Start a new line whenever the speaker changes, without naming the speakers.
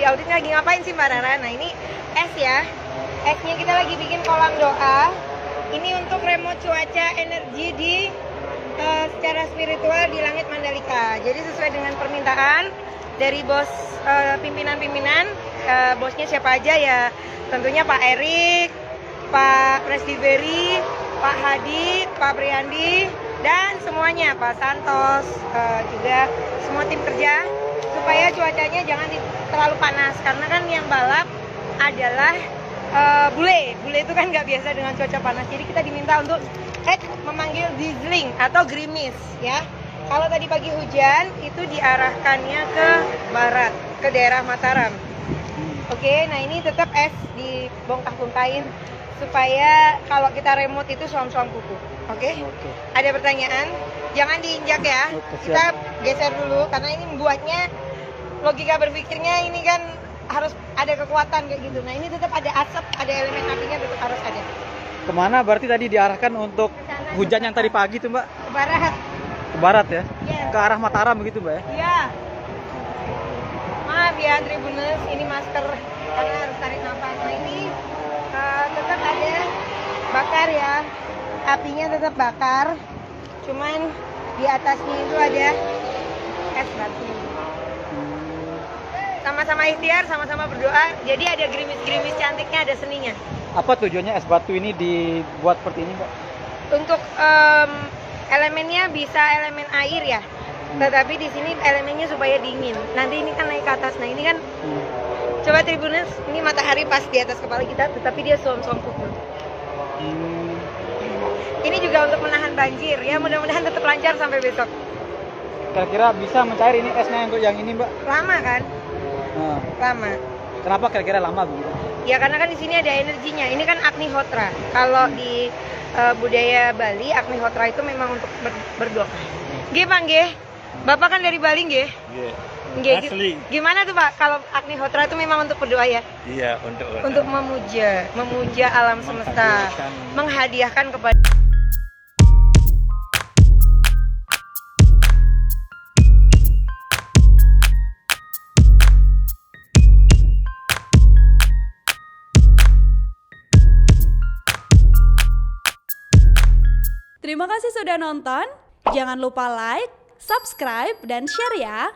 di audit lagi ngapain sih Mbak Rara? Nah ini es ya, esnya kita lagi bikin kolam doa. Ini untuk remote cuaca energi di secara spiritual di langit Mandalika. Jadi sesuai dengan permintaan dari bos pimpinan-pimpinan, bosnya siapa aja ya? Tentunya Pak Erik, Pak Presbiberi, Pak Hadi, Pak Priyandi, dan semuanya, Pak Santos, juga semua tim kerja, supaya cuacanya jangan terlalu panas, karena kan yang balap adalah bule itu kan nggak biasa dengan cuaca panas, jadi kita diminta untuk memanggil drizzling atau gerimis ya. Kalau tadi pagi hujan itu diarahkannya ke barat, ke daerah Mataram. Oke, nah ini tetap es dibongkah-bongkahin supaya kalau kita remote itu suam-suam kuku. Oke? Ada pertanyaan? Jangan diinjak ya. Kita geser dulu karena ini membuatnya logika berpikirnya ini kan harus ada kekuatan kayak gitu. Nah ini tetap ada asap, ada elemen apinya tetap harus ada.
Kemana berarti tadi diarahkan untuk hujan yang tadi pagi tuh Mbak?
Ke barat.
Ke barat ya?
Yes.
Ke arah Mataram begitu Mbak ya?
Iya. Maaf ya Tribuners, ini masker karena harus tarik nafas. Nah ini tetap ada bakar ya, apinya tetap bakar. Cuman di atasnya itu ada es batu. Sama-sama ikhtiar, sama-sama berdoa. Jadi ada gerimis-gerimis cantiknya, ada seninya.
Apa tujuannya es batu ini dibuat seperti ini Mbak?
Untuk elemennya bisa elemen air ya. Tetapi di sini elemennya supaya dingin. Nanti ini kan naik ke atas. Nah ini kan coba Tribuners, ini matahari pas di atas kepala kita, tetapi dia suam-suam kuku. Ini juga untuk menahan banjir ya. Mudah-mudahan tetap lancar sampai besok.
Kira-kira bisa mencair ini esnya untuk yang ini Mbak?
Lama kan? Lama.
Kenapa kira-kira lama begitu?
Ya karena kan di sini ada energinya. Ini kan Agnihotra. Kalau di budaya Bali, Agnihotra itu memang untuk berdoa. Nggih, Pak, nggih. Bapak kan dari Bali, nggih? Nggih.
Asli.
Gimana tuh, Pak? Kalau Agnihotra itu memang untuk berdoa ya?
Iya,
Untuk memuja alam semesta, menghadiahkan kepada
Terima kasih sudah nonton. Jangan lupa like, subscribe, dan share ya.